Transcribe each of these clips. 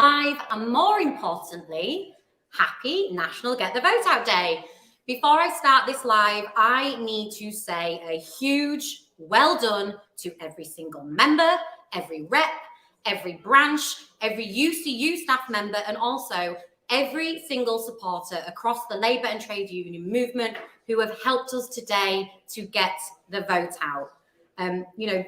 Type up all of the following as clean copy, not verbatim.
Live, and more importantly, happy National Get the Vote Out Day. Before I start this live, I need to say a huge well done to every single member, every rep, every branch, every UCU staff member, and also every single supporter across the Labour and trade union movement who have helped us today to get the vote out.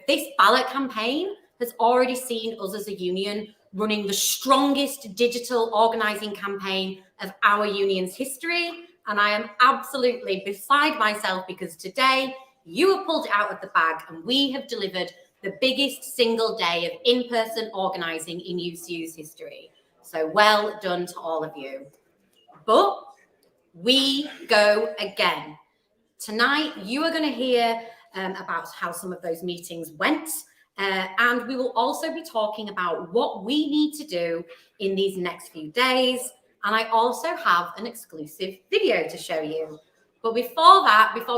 This ballot campaign has already seen us as a union running the strongest digital organising campaign of our union's history. And I am absolutely beside myself because today you have pulled it out of the bag and we have delivered the biggest single day of in-person organising in UCU's history. So well done to all of you. But we go again. Tonight, you are going to hear about how some of those meetings went. And we will also be talking about what we need to do in these next few days. And I also have an exclusive video to show you. But before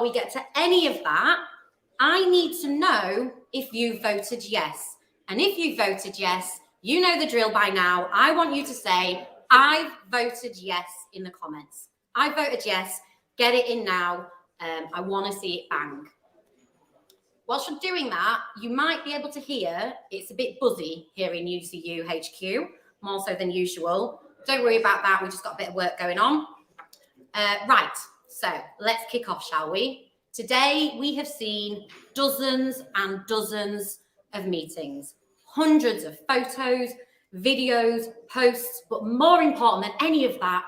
we get to any of that, I need to know if you voted yes. And if you voted yes, you know the drill by now. I want you to say, I've voted yes in the comments. I voted yes. Get it in now. I want to see it bang. Whilst you're doing that, you might be able to hear it's a bit buzzy here in UCU HQ, more so than usual. Don't worry about that. We just got a bit of work going on. Right, so let's kick off, shall we? Today, we have seen dozens and dozens of meetings, hundreds of photos, videos, posts, but more important than any of that,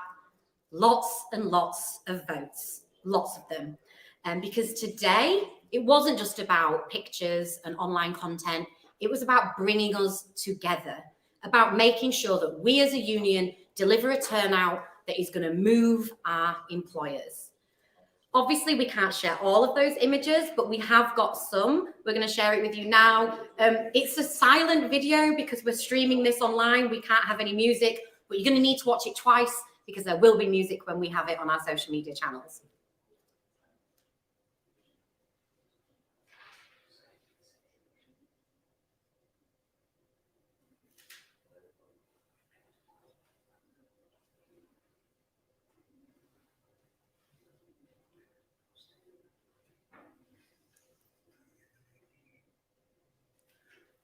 lots and lots of votes, lots of them. Because today, it wasn't just about pictures and online content. It was about bringing us together, about making sure that we as a union deliver a turnout that is going to move our employers. Obviously, we can't share all of those images, but we have got some. We're going to share it with you now. It's a silent video because we're streaming this online. We can't have any music, but you're going to need to watch it twice because there will be music when we have it on our social media channels.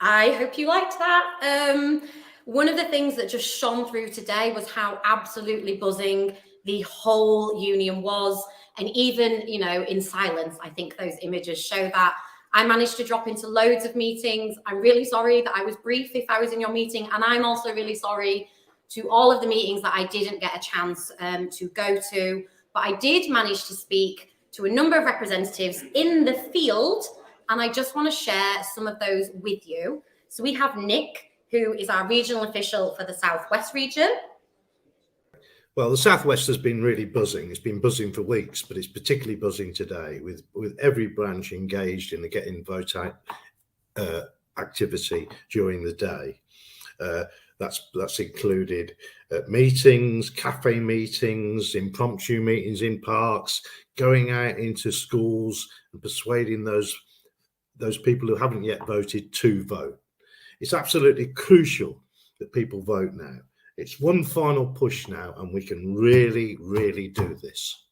I hope you liked that. One of the things that just shone through today was how absolutely buzzing the whole union was. And even, in silence, I think those images show that. I managed to drop into loads of meetings. I'm really sorry that I was brief if I was in your meeting. And I'm also really sorry to all of the meetings that I didn't get a chance to go to. But I did manage to speak to a number of representatives in the field. And I just want to share some of those with you. So we have Nick, who is our regional official for the Southwest region. Well, the Southwest has been really buzzing. It's been buzzing for weeks, but it's particularly buzzing today with every branch engaged in the Getting Vote Out activity during the day. That's included meetings, cafe meetings, impromptu meetings in parks, going out into schools and persuading those people who haven't yet voted to vote. It's absolutely crucial that people vote now. It's one final push now, and we can really, really do this.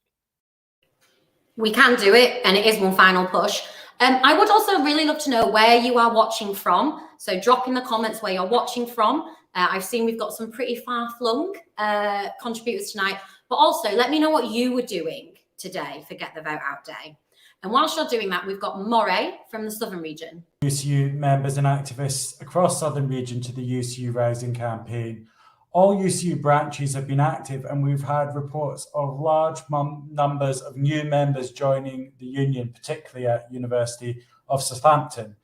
We can do it, and it is one final push. I would also really love to know where you are watching from. So drop in the comments where you're watching from. I've seen we've got some pretty far-flung contributors tonight, but also let me know what you were doing today for Get the Vote Out Day. And whilst you're doing that, we've got Moray from the Southern region. UCU members and activists across Southern region to the UCU Rising campaign. All UCU branches have been active, and we've had reports of large numbers of new members joining the union, particularly at University of Southampton.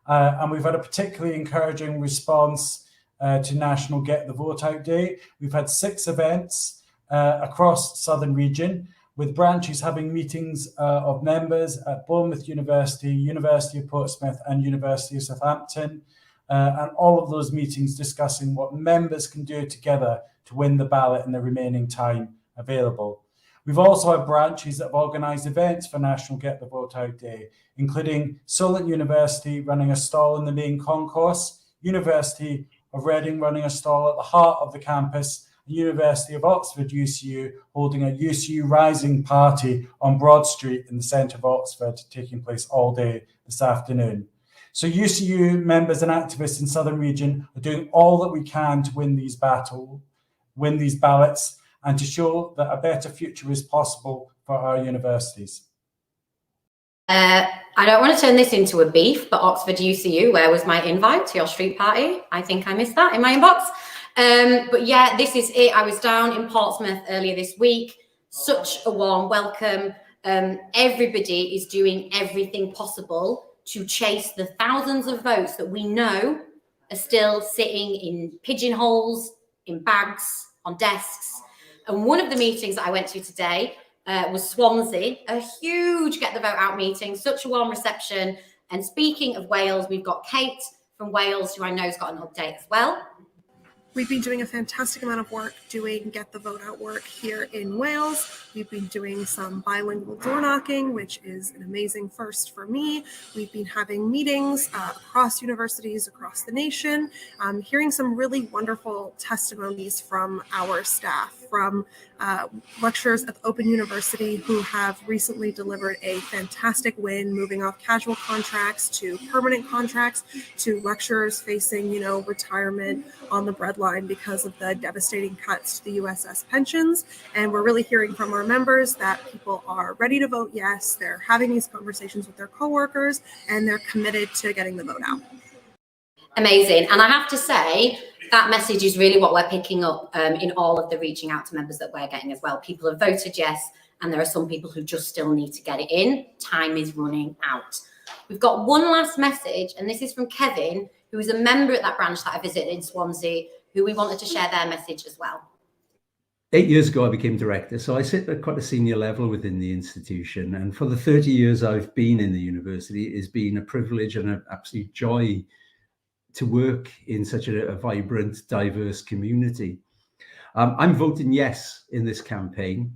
And we've had a particularly encouraging response to National Get the Vote Out Day. We've had 6 events across Southern region, with branches having meetings of members at Bournemouth University, University of Portsmouth and University of Southampton. And all of those meetings discussing what members can do together to win the ballot in the remaining time available. We've also had branches that have organised events for National Get the Vote Out Day, including Solent University running a stall in the main concourse, University of Reading running a stall at the heart of the campus, the University of Oxford UCU holding a UCU Rising party on Broad Street in the centre of Oxford, taking place all day this afternoon. So UCU members and activists in Southern Region are doing all that we can to win these ballots, and to show that a better future is possible for our universities. I don't want to turn this into a beef, but Oxford UCU, where was my invite to your street party? I think I missed that in my inbox. But yeah, this is it. I was down in Portsmouth earlier this week. Such a warm welcome. Everybody is doing everything possible to chase the thousands of votes that we know are still sitting in pigeonholes, in bags, on desks. And one of the meetings that I went to today was Swansea, a huge Get the Vote Out meeting, such a warm reception. And speaking of Wales, we've got Kate from Wales, who I know has got an update as well. We've been doing a fantastic amount of work doing Get the Vote Out work here in Wales. We've been doing some bilingual door knocking, which is an amazing first for me. We've been having meetings across universities, across the nation, hearing some really wonderful testimonies from our staff, from lecturers at Open University who have recently delivered a fantastic win, moving off casual contracts to permanent contracts, to lecturers facing, retirement on the breadline because of the devastating cuts to the USS pensions. And we're really hearing from our members that people are ready to vote yes, they're having these conversations with their coworkers, and they're committed to getting the vote out. Amazing. And I have to say, that message is really what we're picking up in all of the reaching out to members that we're getting as well. People have voted yes, and there are some people who just still need to get it in. Time is running out. We've got one last message, and this is from Kevin, who is a member at that branch that I visited in Swansea, who we wanted to share their message as well. 8 years ago, I became director, so I sit at quite a senior level within the institution. And for the 30 years I've been in the university, it's been a privilege and an absolute joy to work in such a vibrant, diverse community. I'm voting yes in this campaign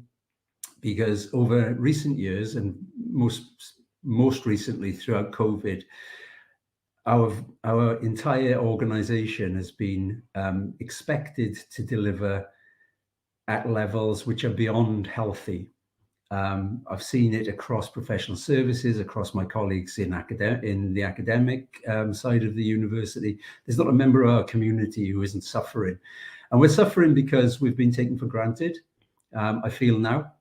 because over recent years, and most recently throughout COVID, our entire organization has been expected to deliver at levels which are beyond healthy. I've seen it across professional services, across my colleagues in the academic side of the university. There's not a member of our community who isn't suffering. And we're suffering because we've been taken for granted. I feel now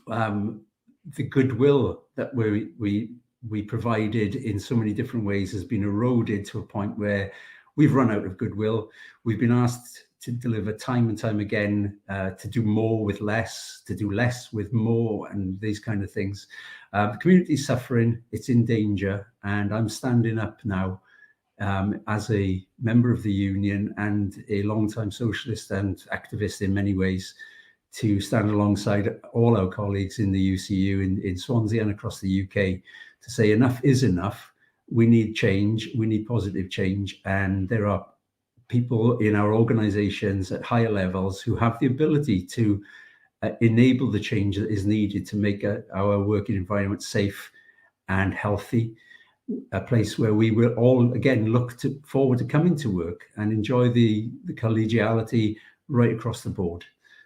the goodwill that we provided in so many different ways has been eroded to a point where we've run out of goodwill. We've been asked to deliver time and time again, to do more with less, to do less with more, and these kind of things. The community is suffering, it's in danger, and I'm standing up now as a member of the union and a long-time socialist and activist in many ways, to stand alongside all our colleagues in the UCU in Swansea and across the UK to say enough is enough. We need change, we need positive change, and there are people in our organizations at higher levels who have the ability to enable the change that is needed to make our working environment safe and healthy, a place where we will all again look forward to coming to work and enjoy the collegiality right across the board.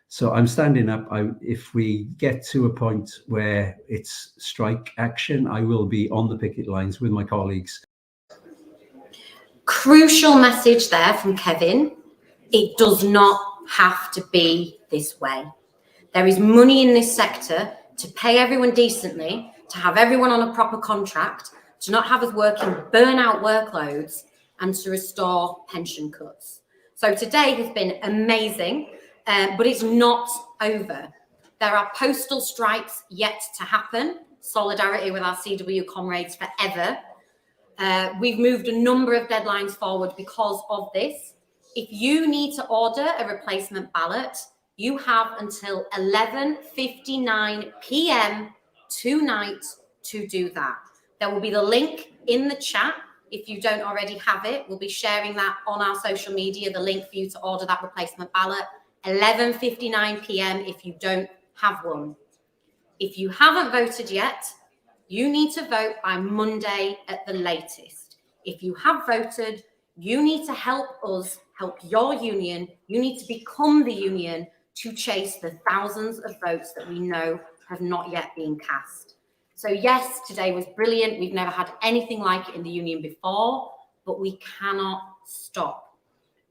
So I'm standing up. If we get to a point where it's strike action, I will be on the picket lines with my colleagues. Crucial message there from Kevin. It does not have to be this way. There is money in this sector to pay everyone decently, to have everyone on a proper contract, to not have us working burnout workloads, and to restore pension cuts. So today has been amazing, but it's not over. There are postal strikes yet to happen. Solidarity with our CW comrades forever. We've moved a number of deadlines forward because of this. If you need to order a replacement ballot, you have until 11:59 p.m. tonight to do that. There will be the link in the chat. If you don't already have it, we'll be sharing that on our social media, the link for you to order that replacement ballot. 11:59 p.m. if you don't have one. If you haven't voted yet, you need to vote by Monday at the latest. If you have voted, you need to help us help your union. You need to become the union to chase the thousands of votes that we know have not yet been cast. So yes, today was brilliant. We've never had anything like it in the union before, but we cannot stop.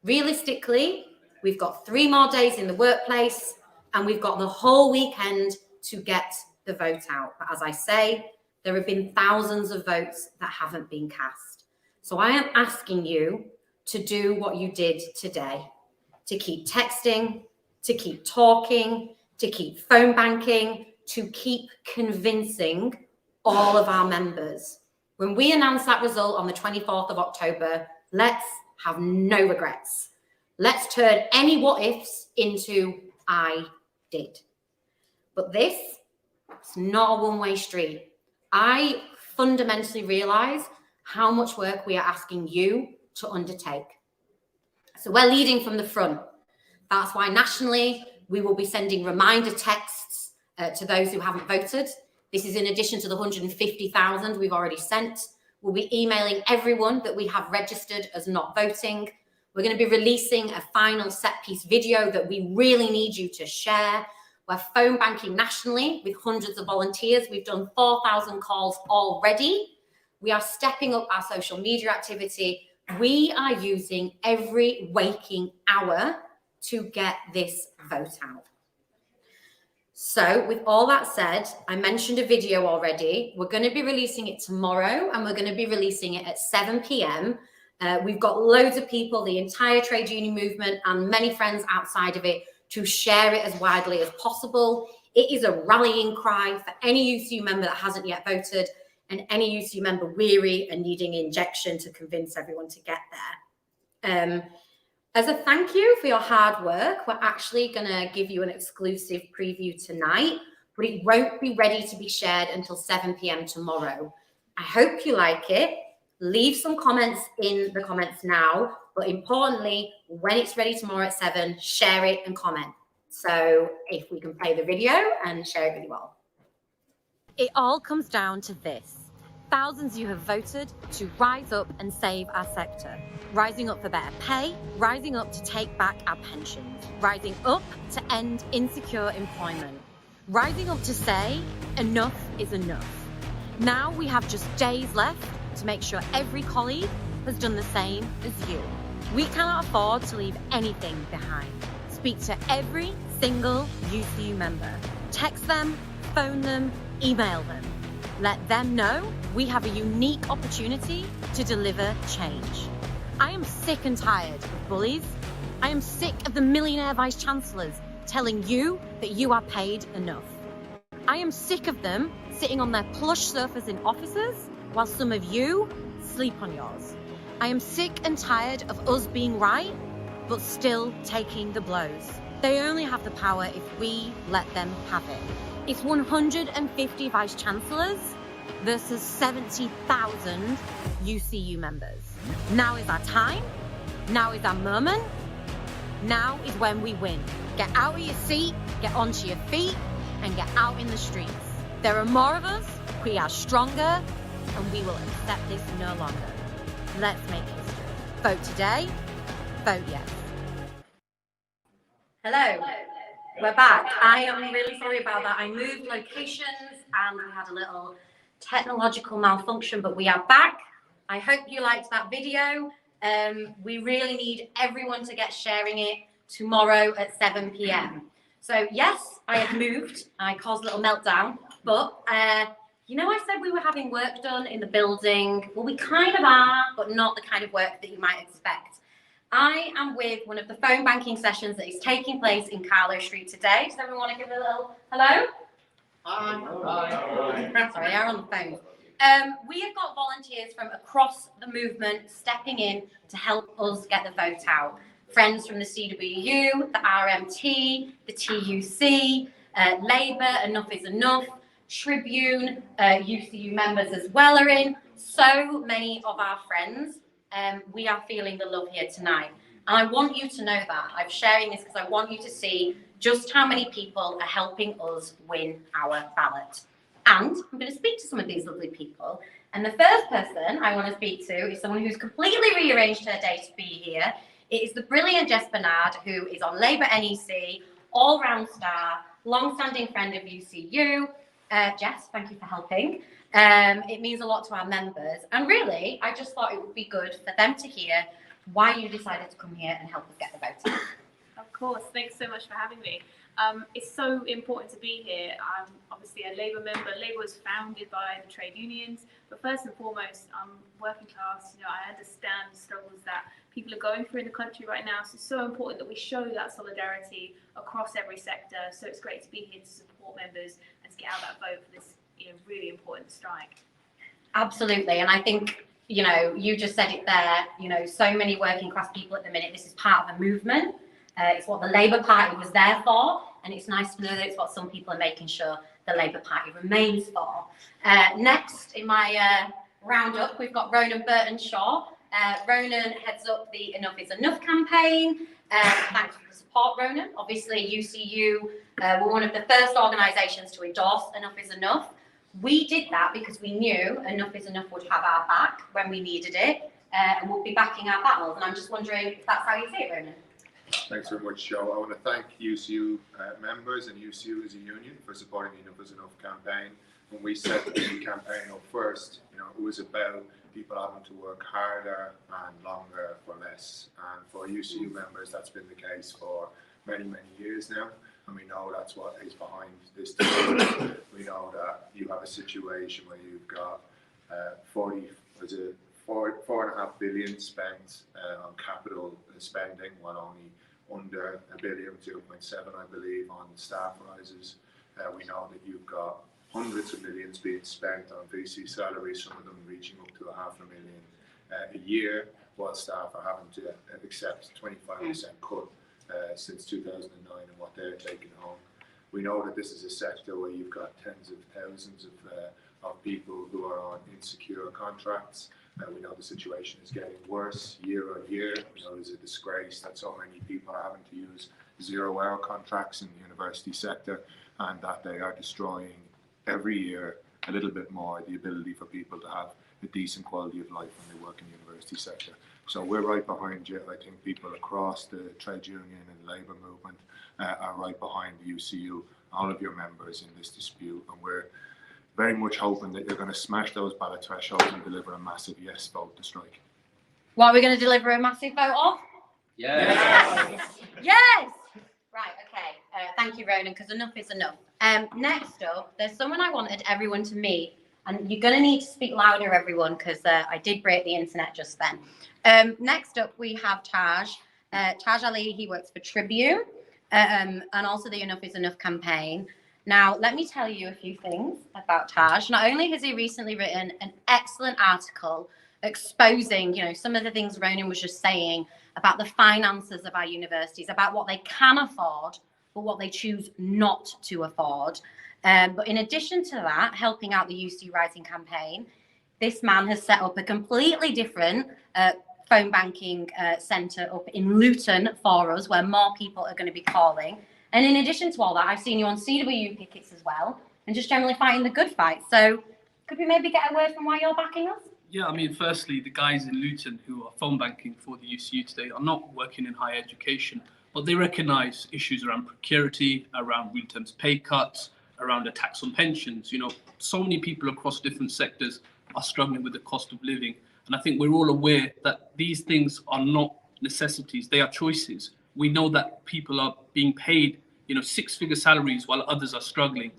Realistically, we've got 3 more days in the workplace and we've got the whole weekend to get the vote out. But as I say, there have been thousands of votes that haven't been cast. So I am asking you to do what you did today, to keep texting, to keep talking, to keep phone banking, to keep convincing all of our members. When we announce that result on the 24th of October, let's have no regrets. Let's turn any what ifs into I did. But this is not a one-way street. I fundamentally realize how much work we are asking you to undertake. So we're leading from the front. That's why nationally, we will be sending reminder texts to those who haven't voted. This is in addition to the 150,000 we've already sent. We'll be emailing everyone that we have registered as not voting. We're going to be releasing a final set piece video that we really need you to share. We're phone banking nationally with hundreds of volunteers. We've done 4,000 calls already. We are stepping up our social media activity. We are using every waking hour to get this vote out. So with all that said, I mentioned a video already. We're going to be releasing it tomorrow and we're going to be releasing it at 7 p.m. We've got loads of people, the entire trade union movement and many friends outside of it to share it as widely as possible. It is a rallying cry for any UCU member that hasn't yet voted and any UCU member weary and needing injection to convince everyone to get there. As a thank you for your hard work, we're actually going to give you an exclusive preview tonight, but it won't be ready to be shared until 7 p.m. tomorrow. I hope you like it. Leave some comments in the comments now, but importantly, when it's ready tomorrow at 7, share it and comment. So if we can play the video and share it with you all. It all comes down to this. Thousands you have voted to rise up and save our sector. Rising up for better pay, rising up to take back our pensions, rising up to end insecure employment, rising up to say enough is enough. Now we have just days left to make sure every colleague has done the same as you. We cannot afford to leave anything behind. Speak to every single UCU member. Text them, phone them, email them. Let them know we have a unique opportunity to deliver change. I am sick and tired of bullies. I am sick of the millionaire vice chancellors telling you that you are paid enough. I am sick of them sitting on their plush sofas in offices while some of you sleep on yours. I am sick and tired of us being right, but still taking the blows. They only have the power if we let them have it. It's 150 vice chancellors versus 70,000 UCU members. Now is our time. Now is our moment. Now is when we win. Get out of your seat, get onto your feet, and get out in the streets. There are more of us, we are stronger, and we will accept this no longer. Let's make history. Vote today, vote yes. Hello, we're back. I am really sorry about that. I moved locations and we had a little technological malfunction, but we are back. I hope you liked that video. We really need everyone to get sharing it tomorrow at 7 p.m. So yes, I have moved. I caused a little meltdown, but you know, I said we were having work done in the building. Well, we kind of are, but not the kind of work that you might expect. I am with one of the phone banking sessions that is taking place in Carlo Street today. Does everyone want to give a little hello? Hi. Sorry, they're on the phone. We have got volunteers from across the movement stepping in to help us get the vote out. Friends from the CWU, the RMT, the TUC, Labour, Enough is Enough, Tribune, UCU members as well are in. So many of our friends. We are feeling the love here tonight. And I want you to know that. I'm sharing this because I want you to see just how many people are helping us win our ballot. And I'm going to speak to some of these lovely people. And the first person I want to speak to is someone who's completely rearranged her day to be here. It is the brilliant Jess Bernard, who is on Labour NEC, all-round star, long-standing friend of UCU. Jess, thank you for helping. It means a lot to our members. And really, I just thought it would be good for them to hear why you decided to come here and help us get the vote out. Of course, thanks so much for having me. It's so important to be here. I'm obviously a Labour member. Labour was founded by the trade unions, but first and foremost, I'm working class. You know, I understand the struggles that people are going through in the country right now. So it's so important that we show that solidarity across every sector. So it's great to be here to support members and to get out that vote for this, you know, really important strike. Absolutely, and I think, you know, you just said it there. You know, so many working class people at the minute. This is part of a movement. It's what the Labour Party was there for, and it's nice to know that it's what some people are making sure the Labour Party remains for. Next in my roundup, we've got Ronan Burton-Shaw. Ronan heads up the Enough is Enough campaign. Thanks for the support, Ronan. Obviously, UCU were one of the first organisations to endorse Enough is Enough. We did that because we knew Enough is Enough would have our back when we needed it, and would be backing our battles. And I'm just wondering if that's how you see it, Ronan. Thanks very much, Joe. I want to thank UCU members and UCU as a union for supporting the Enough is Enough campaign. When we set the campaign up first, you know, it was about people having to work harder and longer for less. And for UCU members, that's been the case for many, many years now. And we know that's what is behind this debate. We know that you have a situation where you've got 4.5 billion spent on capital spending, while only under $1 billion, 0.7, I believe, on staff rises. We know that you've got hundreds of millions being spent on VC salaries, some of them reaching up to $500,000 a year, while staff are having to accept 25% cut since 2009 and what they're taking home. We know that this is a sector where you've got tens of thousands of people who are on insecure contracts. We know the situation is getting worse year on year. We know there's a disgrace that so many people are having to use 0-hour contracts in the university sector, and that they are destroying every year a little bit more the ability for people to have a decent quality of life when they work in the university sector. So we're right behind you. I think people across the trade union and labour movement are right behind the UCU, all of your members in this dispute, and we're very much hoping that you're going to smash those ballot thresholds and deliver a massive yes vote to strike. What are we going to deliver a massive vote of? Yes. Yes! Right, okay. Thank you, Ronan, because enough is enough. Next up, there's someone I wanted everyone to meet, and you're going to need to speak louder, everyone, because I did break the internet just then. Next up, we have Taj. Taj Ali, he works for Tribune, and also the Enough is Enough campaign. Now, let me tell you a few things about Taj. Not only has he recently written an excellent article exposing, you know, some of the things Ronan was just saying about the finances of our universities, about what they can afford, but what they choose not to afford. But in addition to that, helping out the UCU Rising campaign, this man has set up a completely different phone banking centre up in Luton for us, where more people are going to be calling. And in addition to all that, I've seen you on CWU pickets as well, and just generally fighting the good fight. So could we maybe get a word from why you're backing us? Yeah, I mean, firstly, the guys in Luton who are phone banking for the UCU today are not working in higher education, but they recognise issues around precarity, around real terms pay cuts, around a tax on pensions. You know, so many people across different sectors are struggling with the cost of living. And I think we're all aware that these things are not necessities, they are choices. We know that people are being paid, you know, 6-figure salaries while others are struggling.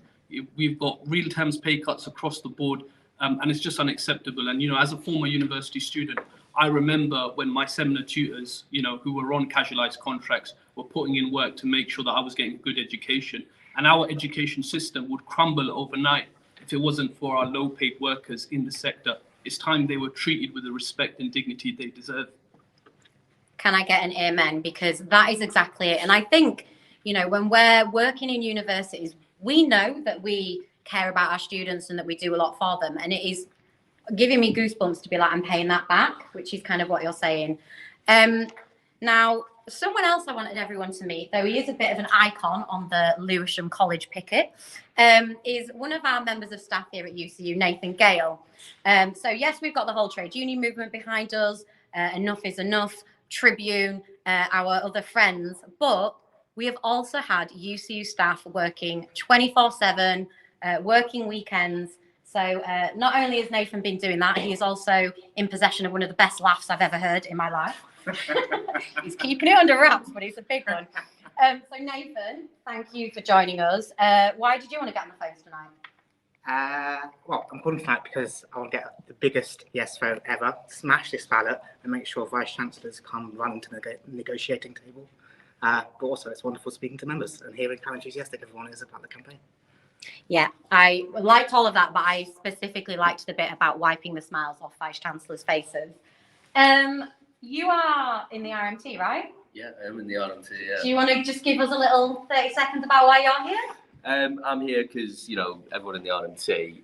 We've got real terms pay cuts across the board, and it's just unacceptable. And, you know, as a former university student, I remember when my seminar tutors, you know, who were on casualized contracts were putting in work to make sure that I was getting good education. And our education system would crumble overnight if it wasn't for our low paid workers in the sector. It's time they were treated with the respect and dignity they deserve. Can I get an amen? Because that is exactly it. And I think, you know, when we're working in universities, we know that we care about our students and that we do a lot for them. And it is giving me goosebumps to be like, I'm paying that back, which is kind of what you're saying. Now, someone else I wanted everyone to meet, though he is a bit of an icon on the Lewisham College picket, is one of our members of staff here at UCU, Nathan Gale. So yes, we've got the whole trade union movement behind us. Enough is Enough, Tribune, our other friends, but we have also had UCU staff working 24/7, working weekends. So not only has Nathan been doing that, he is also in possession of one of the best laughs I've ever heard in my life. He's keeping it under wraps, but it's a big one. So Nathan, thank you for joining us. Why did you want to get on the phones tonight? Well, I'm calling tonight because I want to get the biggest yes vote ever, smash this ballot and make sure Vice Chancellors come running to the negotiating table. But also it's wonderful speaking to members and hearing how enthusiastic everyone is about the campaign. Yeah, I liked all of that, but I specifically liked the bit about wiping the smiles off Vice Chancellors' faces. You are in the RMT, right? Yeah, I am in the RMT, yeah. Do you want to just give us a little 30 seconds about why you're here? I'm here because, you know, everyone in the RMT,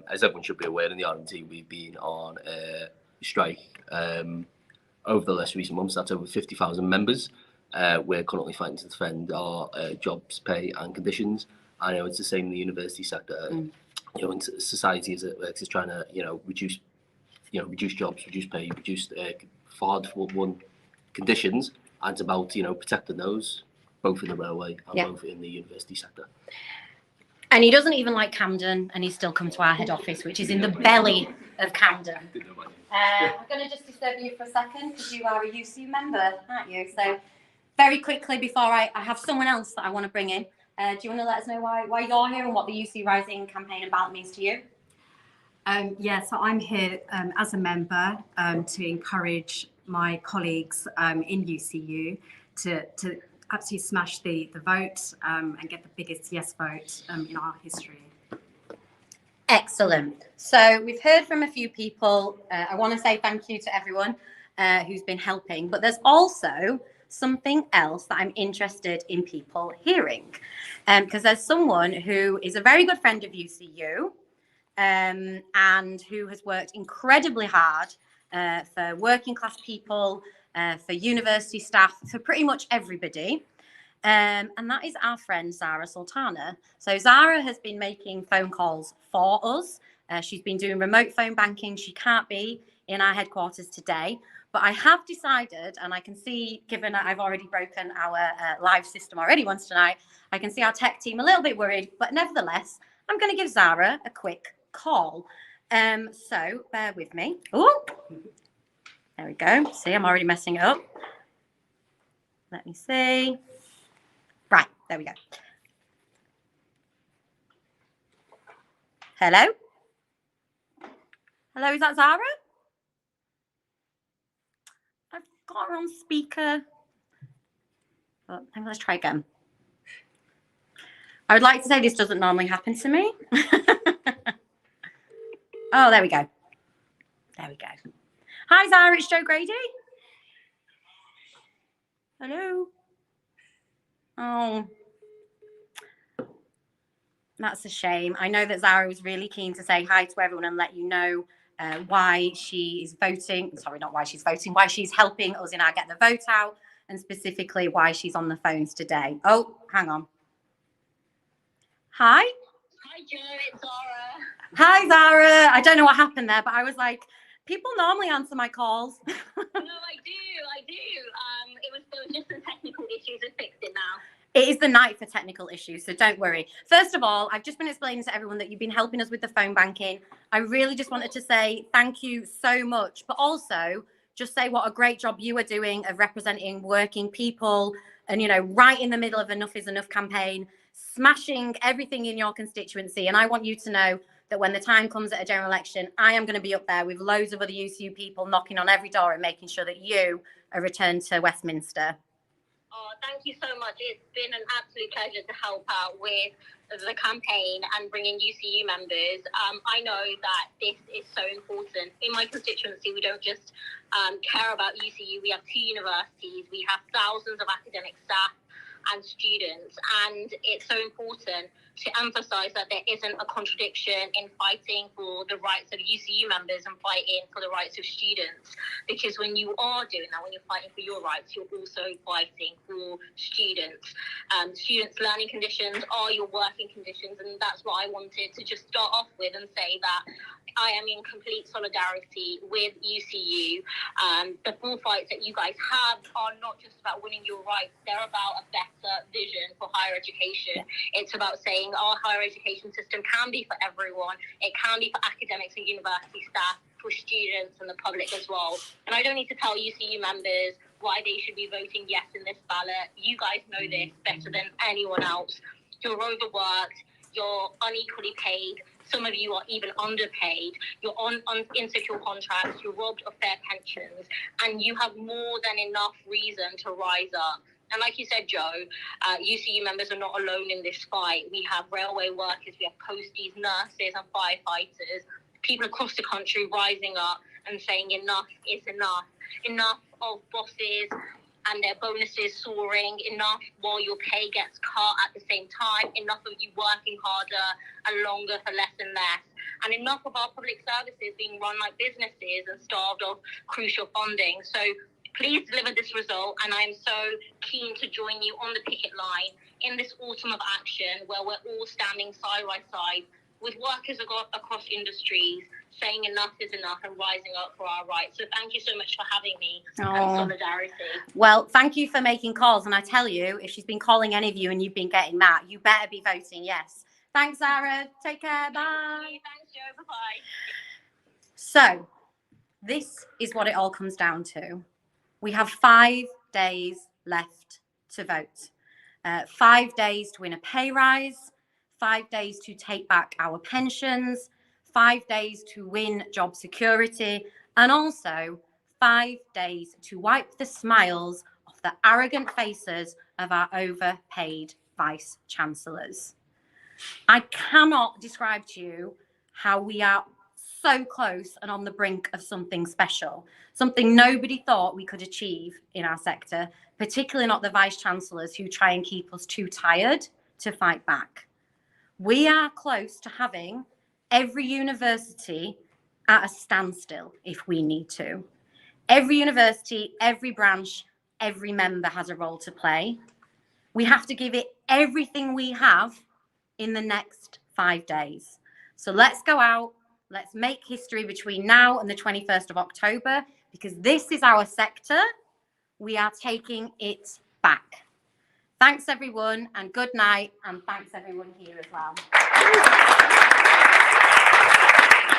as everyone should be aware, in the RMT, we've been on a strike over the last recent months. That's over 50,000 members. We're currently fighting to defend our jobs, pay and conditions. I know it's the same in the university sector. You know, in society as it works is trying to, reduce jobs, reduce pay, reduce hard won conditions. And it's about, protecting those, both in the railway and both in the university sector. And he doesn't even like Camden, and he's still come to our head office, which is in the belly of Camden. I'm going to just disturb you for a second because you are a UCU member, aren't you? So very quickly before I have someone else that I want to bring in, do you want to let us know why you're here and what the UCU Rising campaign and ballot means to you? So I'm here as a member to encourage my colleagues in UCU to absolutely smash the vote and get the biggest yes vote in our history. Excellent. So we've heard from a few people. I want to say thank you to everyone who's been helping, but there's also something else that I'm interested in people hearing, because there's someone who is a very good friend of UCU and who has worked incredibly hard for working class people, for university staff, for pretty much everybody. And that is our friend Zara Sultana. So Zara has been making phone calls for us. She's been doing remote phone banking. She can't be in our headquarters today, but I have decided, and I can see, given that I've already broken our live system already once tonight, I can see our tech team a little bit worried, but nevertheless, I'm going to give Zara a quick call. So bear with me. Oh, there we go. See, I'm already messing it up. Let me see. Right, there we go. Hello? Hello, is that Zara? I've got her on speaker. But let's try again. I would like to say this doesn't normally happen to me. Oh, there we go. There we go. Hi, Zara, it's Jo Grady. Hello. Oh, that's a shame. I know that Zara was really keen to say hi to everyone and let you know why she is voting. Sorry, not why she's voting, why she's helping us in our Get the Vote Out, and specifically why she's on the phones today. Oh, hang on. Hi. Hi, Jo, it's Zara. Hi, Zara. I don't know what happened there, but I was like, people normally answer my calls. No, I do. There was just some technical issues. I fixed it now. It is the night for technical issues, so don't worry. First of all, I've just been explaining to everyone that you've been helping us with the phone banking. I really just wanted to say thank you so much, but also just say what a great job you are doing of representing working people and, right in the middle of Enough is Enough campaign, smashing everything in your constituency. And I want you to know that when the time comes at a general election, I am going to be up there with loads of other UCU people knocking on every door and making sure that you are returned to Westminster. Oh, thank you so much. It's been an absolute pleasure to help out with the campaign and bringing UCU members. I know that this is so important. In my constituency, we don't just care about UCU. We have 2 universities. We have thousands of academic staff. and students. And it's so important to emphasise that there isn't a contradiction in fighting for the rights of UCU members and fighting for the rights of students. Because when you are doing that, when you're fighting for your rights, you're also fighting for students. Students' learning conditions are your working conditions, and that's what I wanted to just start off with and say that I am in complete solidarity with UCU. The full fights that you guys have are not just about winning your rights, they're about a better vision for higher education. It's about saying our higher education system can be for everyone. It can be for academics and university staff, for students and the public as well. And I don't need to tell UCU members why they should be voting yes in this ballot. You guys know this better than anyone else. You're overworked, you're unequally paid, some of you are even underpaid, you're on insecure contracts, you're robbed of fair pensions, and you have more than enough reason to rise up. And like you said, Joe, UCU members are not alone in this fight. We have railway workers, we have posties, nurses and firefighters, people across the country rising up and saying enough is enough. Enough of bosses and their bonuses soaring, enough while your pay gets cut at the same time, enough of you working harder and longer for less and less, and enough of our public services being run like businesses and starved of crucial funding. So please deliver this result, and I'm so keen to join you on the picket line in this autumn of action where we're all standing side by side with workers across industries saying enough is enough and rising up for our rights. So thank you so much for having me and solidarity. Well, thank you for making calls. And I tell you, if she's been calling any of you and you've been getting that, you better be voting yes. Thanks, Zara. Take care. Bye. Thanks, Joe. Bye-bye. So this is what it all comes down to. We have 5 days left to vote. 5 days to win a pay rise, 5 days to take back our pensions, 5 days to win job security, and also 5 days to wipe the smiles off the arrogant faces of our overpaid vice chancellors. I cannot describe to you how we are so close and on the brink of something special, something nobody thought we could achieve in our sector, particularly not the vice chancellors who try and keep us too tired to fight back. We are close to having every university at a standstill if we need to. Every university, every branch, every member has a role to play. We have to give it everything we have in the next 5 days. So let's go out, let's make history between now and the 21st of October, because this is our sector. We are taking it back. Thanks everyone, and good night, and thanks everyone here as well.